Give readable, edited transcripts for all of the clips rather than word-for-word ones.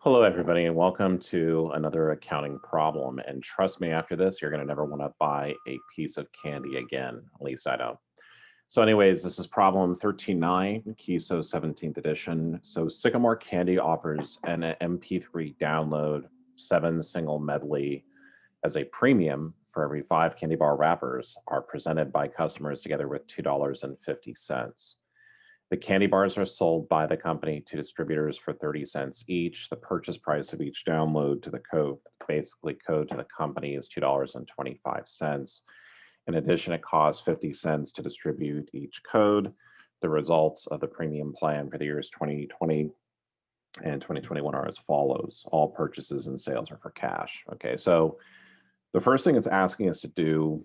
Hello, everybody, and welcome to another accounting problem. And trust me, after this, you're going to never want to buy a piece of candy again. At least I don't. So anyways, this is problem 13.9, Kieso 17th edition. So Sycamore Candy offers an MP3 download 7 single medley as a premium for every 5 candy bar wrappers are presented by customers together with $2.50. The candy bars are sold by the company to distributors for 30 cents each. The purchase price of each download to the code, basically code to the company, is $2.25. In addition, it costs 50 cents to distribute each code. The results of the premium plan for the years 2020 and 2021 are as follows. All purchases and sales are for cash. Okay, so the first thing it's asking us to do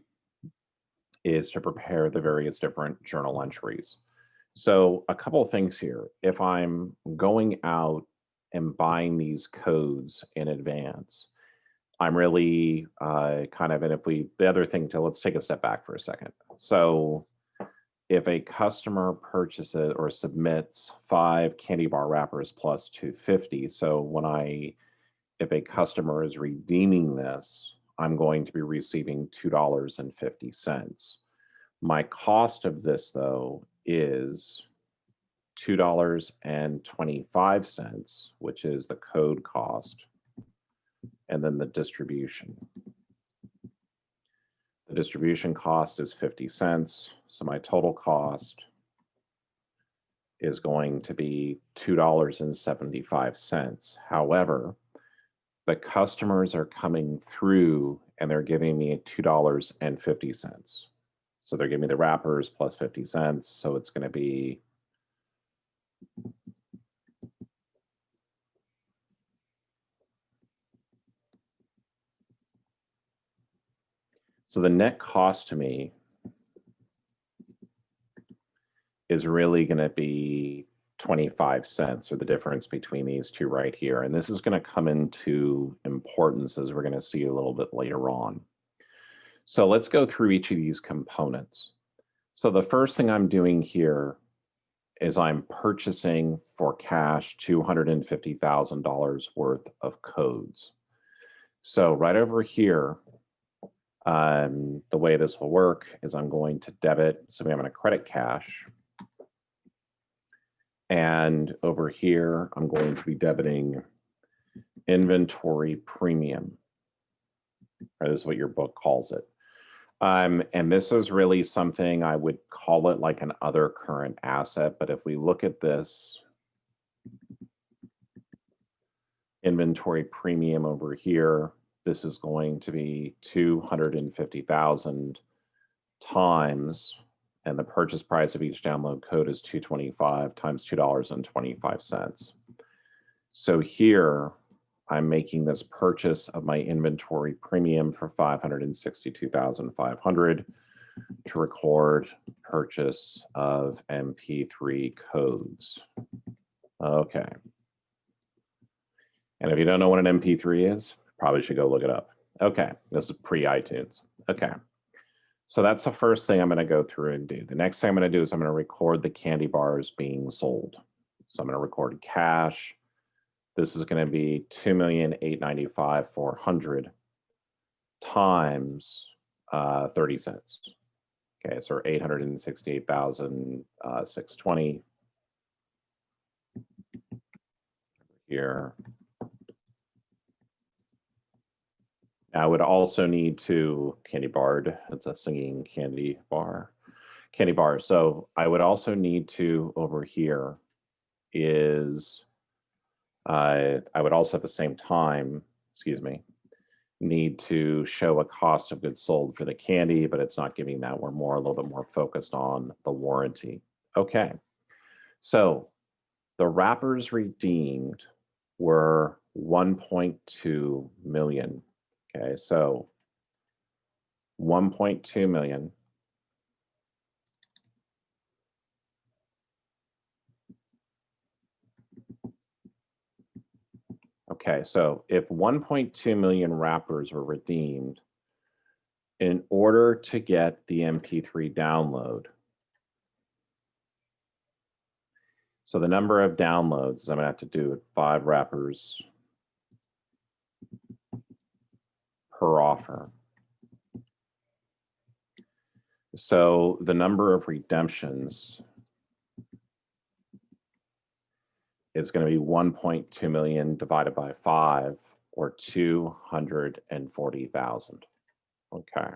is to prepare the various different journal entries. So a couple of things here. If I'm going out and buying these codes in advance, I'm really kind of, and if we, the other thing to, let's take a step back for a second. So if a customer purchases or submits 5 candy bar wrappers plus 250, so if a customer is redeeming this, I'm going to be receiving $2.50. My cost of this, though, is $2.25, which is the code cost, and then the distribution. The distribution cost is 50 cents, so my total cost is going to be $2.75. However, the customers are coming through and they're giving me $2.50. So they're giving me the wrappers plus 50 cents. So it's going to be so the net cost to me is really going to be 25 cents, or the difference between these two right here. And this is going to come into importance as we're going to see a little bit later on. So let's go through each of these components. So the first thing I'm doing here is I'm purchasing for cash $250,000 worth of codes. So right over here, the way this will work is I'm going to debit, so I'm going to credit cash. And over here, I'm going to be debiting inventory premium. Or this is what your book calls it. And this is really something I would call it like an other current asset. But if we look at this inventory premium over here, this is going to be 250,000 times, and the purchase price of each download code is 225 times $2.25. So here I'm making this purchase of my inventory premium for 562,500 to record purchase of MP3 codes. Okay. And if you don't know what an MP3 is, probably should go look it up. Okay, this is pre-iTunes. Okay, so that's the first thing I'm going to go through and do. The next thing I'm going to do is I'm going to record the candy bars being sold. So I'm going to record cash. This is going to be 2,895,400 times 30 cents. Okay, so 868,620 here. I would also need to candy barred. It's a singing candy bar. So I would also need to over here is I would also at the same time, need to show a cost of goods sold for the candy, but it's not giving that. We're a little bit more focused on the warranty. Okay, so the wrappers redeemed were 1.2 million. Okay, so 1.2 million. Okay, so if 1.2 million wrappers were redeemed, in order to get the MP3 download, so the number of downloads, I'm gonna have to do 5 wrappers per offer. So the number of redemptions is going to be 1.2 million divided by 5, or 240,000. Okay.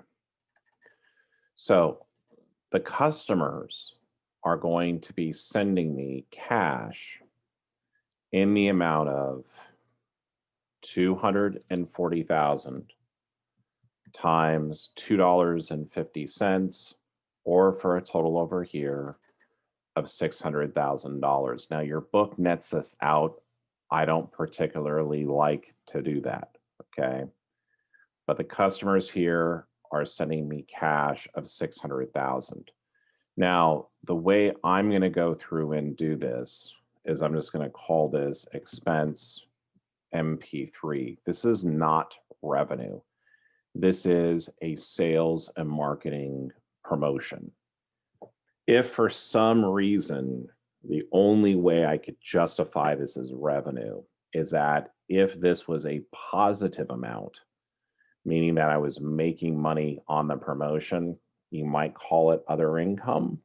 So the customers are going to be sending me cash in the amount of 240,000 times $2.50, or for a total over here of $600,000. Now your book nets this out. I don't particularly like to do that, okay? But the customers here are sending me cash of 600,000. Now, the way I'm going to go through and do this is I'm just going to call this expense MP3. This is not revenue. This is a sales and marketing promotion. If for some reason the only way I could justify this as revenue is that if this was a positive amount, meaning that I was making money on the promotion, you might call it other income.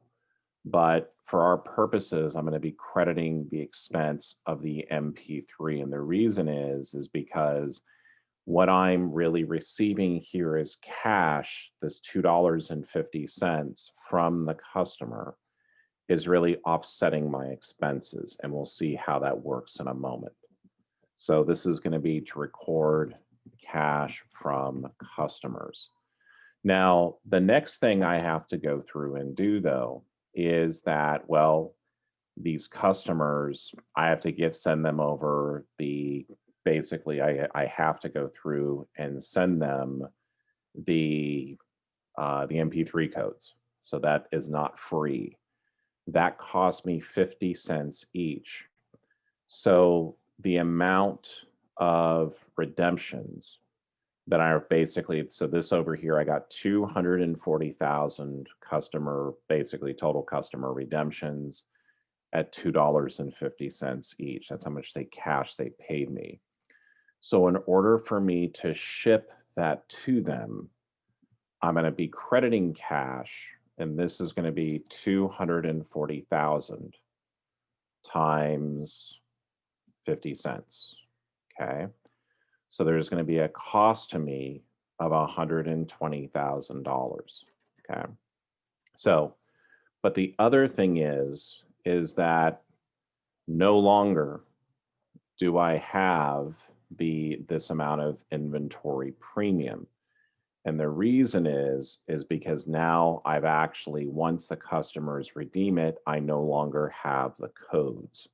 But for our purposes, I'm going to be crediting the expense of the MP3. And the reason is because what I'm really receiving here is cash, this $2.50 from the customer is really offsetting my expenses. And we'll see how that works in a moment. So this is going to be to record cash from customers. Now, the next thing I have to go through and do, though, is that, well, these customers, I have to send them over basically, I have to go through and send them the MP3 codes. So that is not free. That cost me 50 cents each. So the amount of redemptions that are basically, so this over here, I got 240,000 basically total customer redemptions at $2.50 each. That's how much they paid me. So in order for me to ship that to them, I'm going to be crediting cash, and this is going to be 240,000 times 50 cents. Okay. So there's going to be a cost to me of $120,000. Okay. So, but the other thing is that no longer do I have this amount of inventory premium. And the reason is because now I've actually, once the customers redeem it, I no longer have the codes.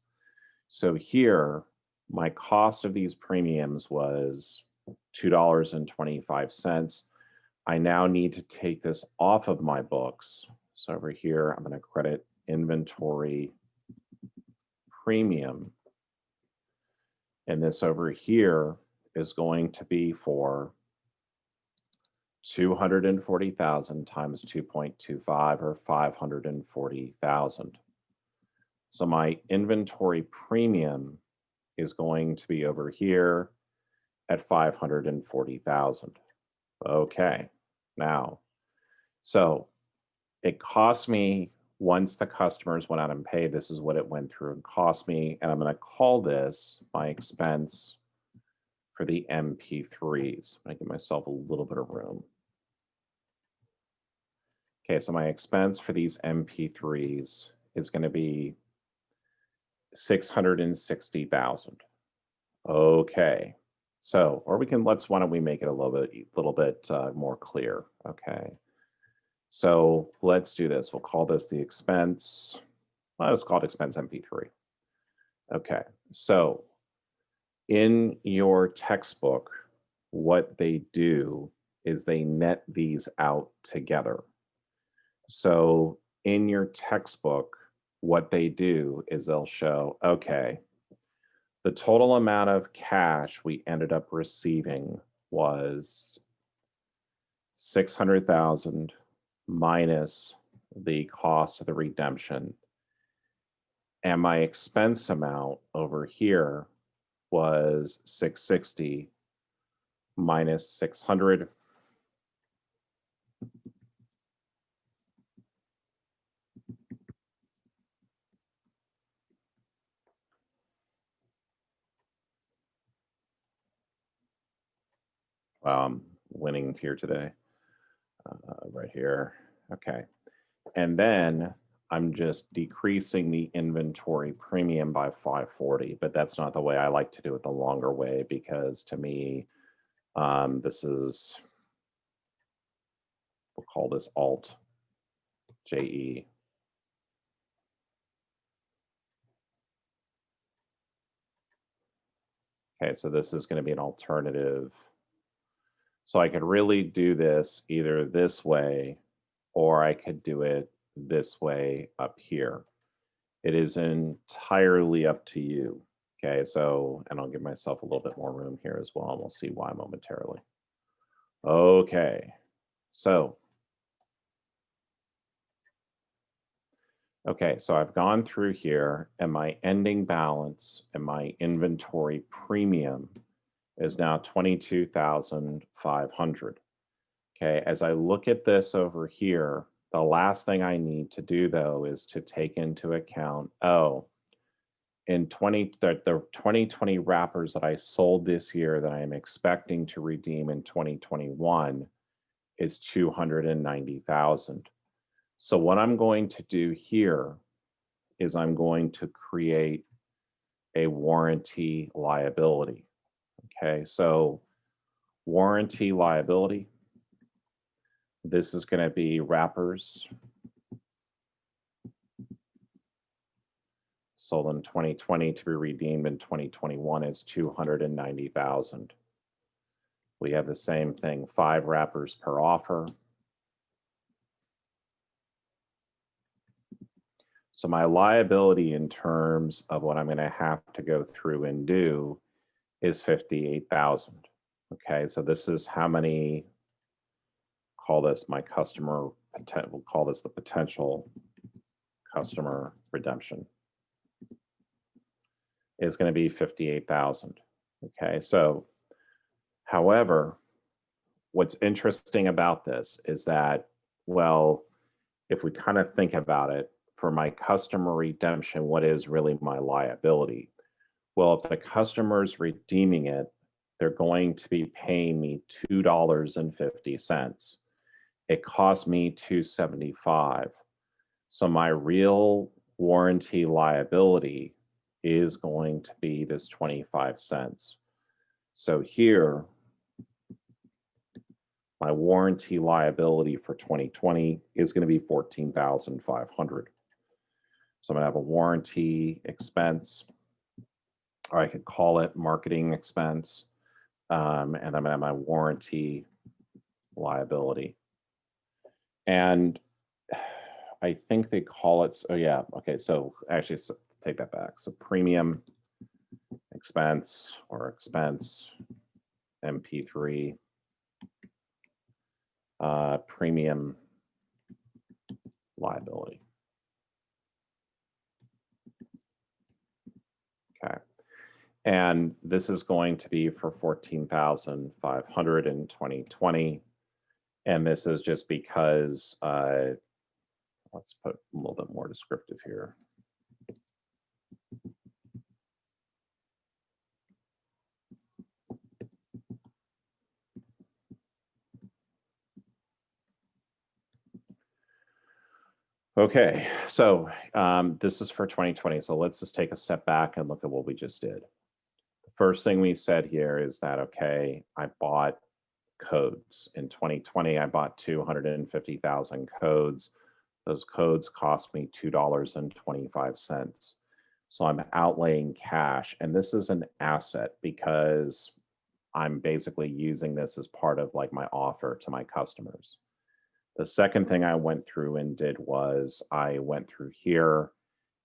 So here, my cost of these premiums was $2.25. I now need to take this off of my books. So over here, I'm going to credit inventory premium. And this over here is going to be for 240,000 times 2.25, or 540,000. So my inventory premium is going to be over here at 540,000. Okay, now, so it cost me, once the customers went out and paid, this is what it went through and cost me, and I'm going to call this my expense for the MP3s. I'm going to give myself a little bit of room. Okay, so my expense for these MP3s is going to be 660,000. Okay, so, or why don't we make it a little bit more clear? Okay, so let's do this. We'll call this the expense. Well, let's call it expense MP3. Okay, so in your textbook, what they do is they net these out together. So in your textbook, what they do is they'll show, okay, the total amount of cash we ended up receiving was 600,000 minus the cost of the redemption. And my expense amount over here was 660 minus 600. Wow, I'm winning here today, right here. Okay. And then I'm just decreasing the inventory premium by 540, but that's not the way I like to do it, the longer way, because to me, this is, we'll call this Alt JE. Okay, so this is going to be an alternative. So I could really do this either this way, or I could do it this way up here. It is entirely up to you. Okay, so, and I'll give myself a little bit more room here as well, and we'll see why momentarily. Okay, so, I've gone through here, and my ending balance and my inventory premium is now 22,500. Okay, as I look at this over here, the last thing I need to do though is to take into account, in the 2020 wrappers that I sold this year that I am expecting to redeem in 2021 is 290,000. So what I'm going to do here is I'm going to create a warranty liability. Okay, so warranty liability, this is going to be wrappers sold in 2020 to be redeemed in 2021 is 290,000. We have the same thing, 5 wrappers per offer. So my liability in terms of what I'm going to have to go through and do is 58,000. Okay, so this is how many, call this my customer, we'll call this the potential customer redemption, is going to be 58,000. Okay, so however, what's interesting about this is that, well, if we kind of think about it, for my customer redemption, what is really my liability? Well, if the customer's redeeming it, they're going to be paying me $2.50. It cost me $2.75. So my real warranty liability is going to be this 25 cents. So here, my warranty liability for 2020 is going to be 14,500. So I'm going to have a warranty expense, or I could call it marketing expense, and I'm going to have my warranty liability. And I think they call it, oh yeah, okay, so actually take that back. So premium expense or expense, MP3, premium liability. Okay. And this is going to be for 14,500 in 2020. And this is just because, let's put a little bit more descriptive here. Okay, so this is for 2020. So let's just take a step back and look at what we just did. The first thing we said here is that, okay, I bought codes. In 2020, I bought 250,000 codes. Those codes cost me $2.25. So I'm outlaying cash. And this is an asset because I'm basically using this as part of like my offer to my customers. The second thing I went through and did was I went through here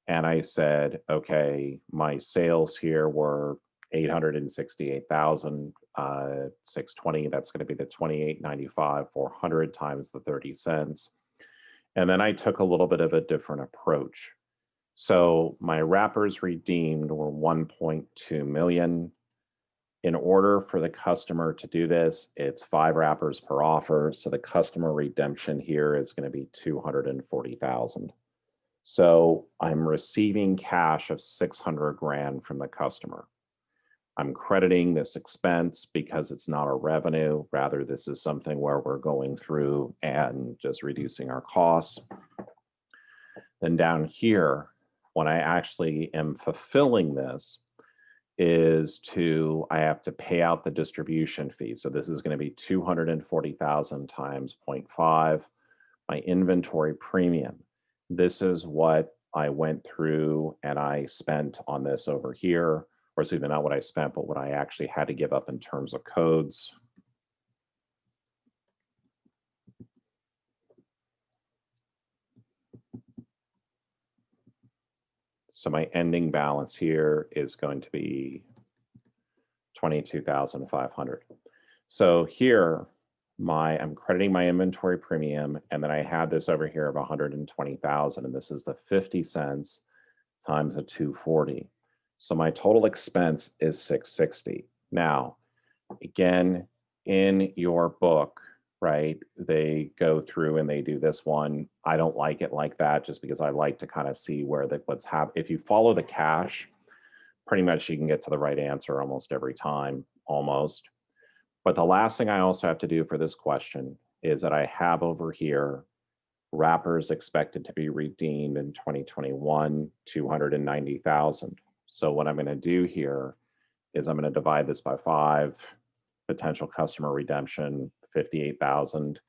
and I said, okay, my sales here were 868,000, 620. That's going to be the 28.95, 400 times the 30 cents. And then I took a little bit of a different approach. So my wrappers redeemed were 1.2 million. In order for the customer to do this, it's 5 wrappers per offer. So the customer redemption here is going to be 240,000. So I'm receiving cash of 600 grand from the customer. I'm crediting this expense because it's not a revenue. Rather, this is something where we're going through and just reducing our costs. Then down here, when I actually am fulfilling this, I have to pay out the distribution fee. So this is going to be 240,000 times 0.5, my inventory premium. This is what I went through and I spent on this over here, or excuse me, not what I spent, but what I actually had to give up in terms of codes. So my ending balance here is going to be 22,500. So here, I'm crediting my inventory premium, and then I had this over here of 120,000, and this is the 50 cents times the 240. So my total expense is 660. Now, again, in your book, right, they go through and they do this one. I don't like it like that just because I like to kind of see where what's happening. If you follow the cash, pretty much you can get to the right answer almost every time, almost. But the last thing I also have to do for this question is that I have over here wrappers expected to be redeemed in 2021, 290,000. So what I'm going to do here is I'm going to divide this by 5, potential customer redemption, 58,000.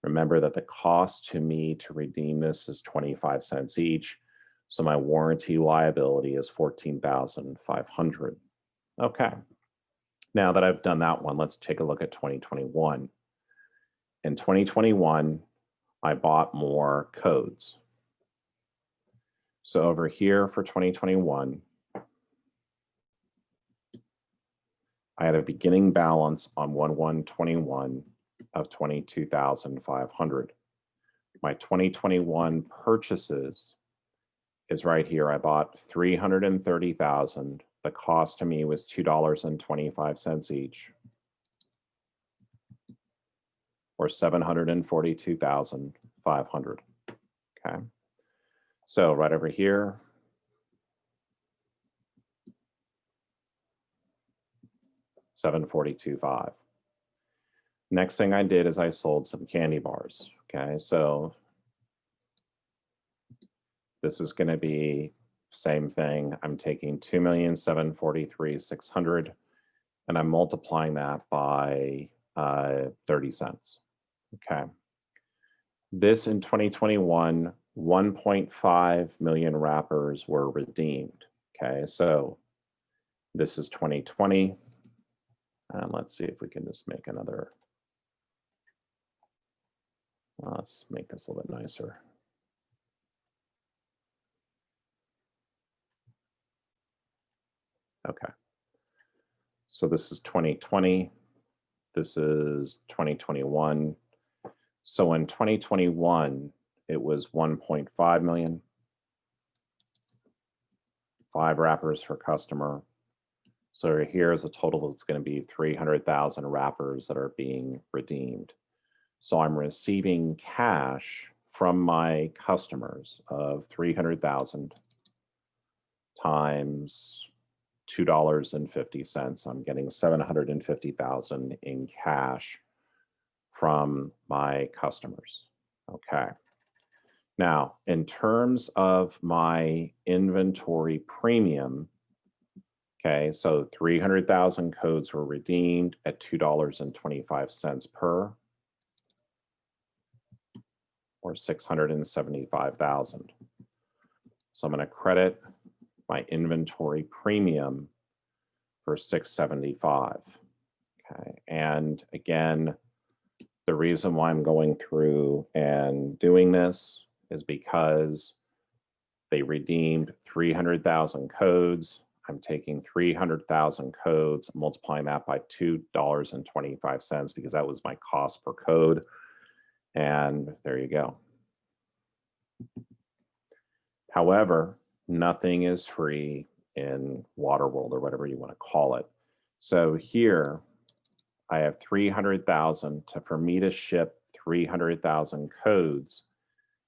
Remember that the cost to me to redeem this is 25 cents each. So my warranty liability is 14,500. Okay. Now that I've done that one, let's take a look at 2021. In 2021, I bought more codes. So over here for 2021, I had a beginning balance on 1/1/21 of 22,500. My 2021 purchases is right here. I bought 330,000. The cost to me was $2.25 each, or 742,500. Okay. So right over here, $742,500. Next thing I did is I sold some candy bars. Okay, so this is going to be same thing. I'm taking 2,743,600 and I'm multiplying that by 30 cents. Okay. This in 2021, 1.5 million wrappers were redeemed. Okay, so this is 2020. And let's see if we can just make another. Let's make this a little bit nicer. Okay. So this is 2020. This is 2021. So in 2021, it was 1.5 million. 5 wrappers per customer. So here's a total that's going to be 300,000 wrappers that are being redeemed. So I'm receiving cash from my customers of 300,000 times $2.50. I'm getting 750,000 in cash from my customers. Okay. Now, in terms of my inventory premium, okay, so 300,000 codes were redeemed at $2.25 per, or 675,000. So I'm going to credit my inventory premium for 675. Okay, and again, the reason why I'm going through and doing this is because they redeemed 300,000 codes. I'm taking 300,000 codes, multiplying that by $2.25 because that was my cost per code. And there you go. However, nothing is free in Waterworld or whatever you want to call it. So here I have 300,000 for me to ship 300,000 codes.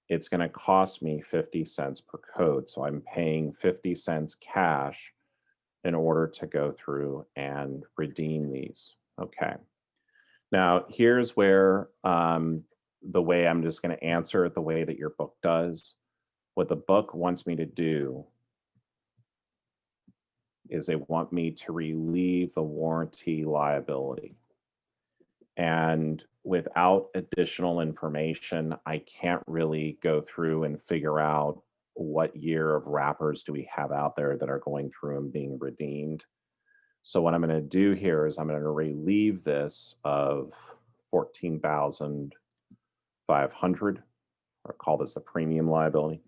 It's going to cost me 50 cents per code. So I'm paying 50 cents cash in order to go through and redeem these. Okay. Now, here's where the way I'm just going to answer it the way that your book does. What the book wants me to do is they want me to relieve the warranty liability. And without additional information, I can't really go through and figure out what year of wrappers do we have out there that are going through and being redeemed. So what I'm going to do here is I'm going to relieve this of 14,500, or call this the premium liability.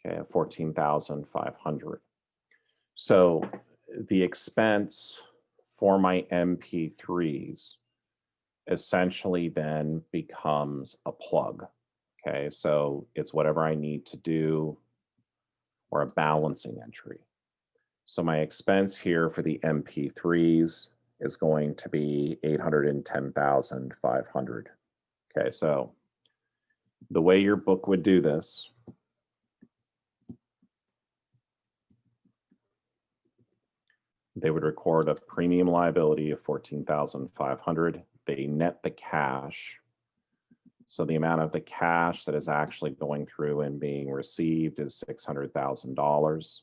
Okay, 14,500. So the expense for my MP3s essentially then becomes a plug. Okay, so it's whatever I need to do, or a balancing entry. So my expense here for the MP3s is going to be 810,500. Okay, so the way your book would do this, they would record a premium liability of 14,500. They net the cash. So the amount of the cash that is actually going through and being received is $600,000.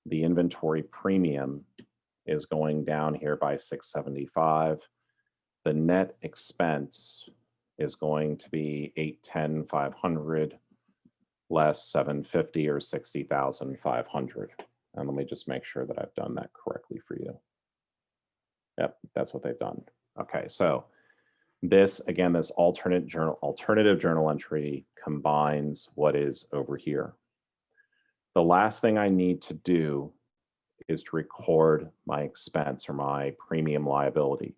The inventory premium is going down here by 675. The net expense is going to be 810,500 less 750, or 60,500. And let me just make sure that I've done that correctly for you. Yep, that's what they've done. Okay, so this, again, this alternative journal entry combines what is over here. The last thing I need to do is to record my expense, or my premium liability.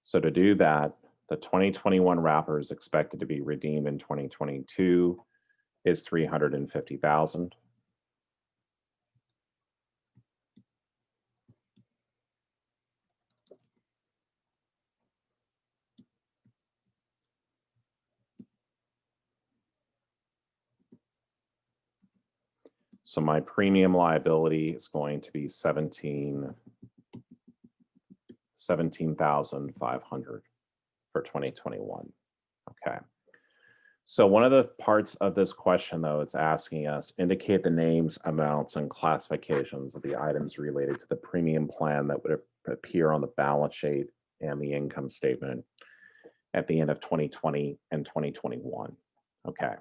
So to do that, the 2021 wrapper is expected to be redeemed in 2022 is 350,000. So my premium liability is going to be 17,500 for 2021. Okay. So one of the parts of this question, though, it's asking us indicate the names, amounts, and classifications of the items related to the premium plan that would appear on the balance sheet and the income statement at the end of 2020 and 2021. Okay.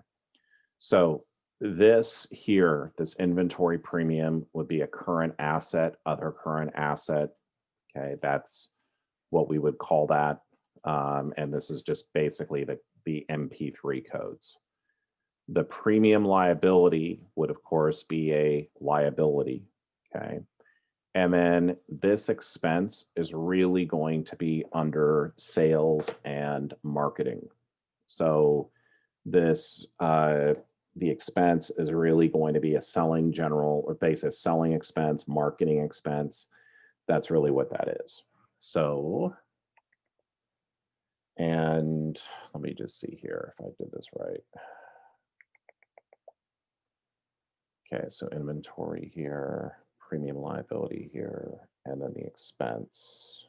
So this here, this inventory premium would be a current asset, other current asset. Okay, that's what we would call that. And this is just basically the MP3 codes. The premium liability would, of course, be a liability. Okay. And then this expense is really going to be under sales and marketing. So this, the expense is really going to be a selling general, or basis selling expense, marketing expense. That's really what that is. So, and let me just see here if I did this right. Okay, so inventory here, premium liability here, and then the expense.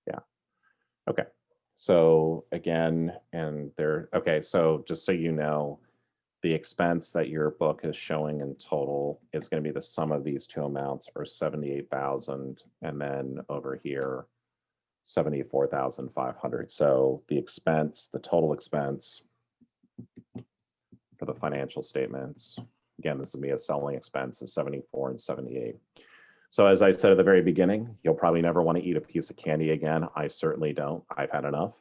Yeah, okay. So again, and there, okay, so just so you know, the expense that your book is showing in total is going to be the sum of these two amounts, or 78,000, and then over here, 74,500. So the expense, the total expense for the financial statements, again, this will be a selling expense, is 74 and 78. So as I said at the very beginning, you'll probably never want to eat a piece of candy again. I certainly don't. I've had enough.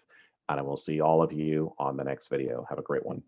And I will see all of you on the next video. Have a great one.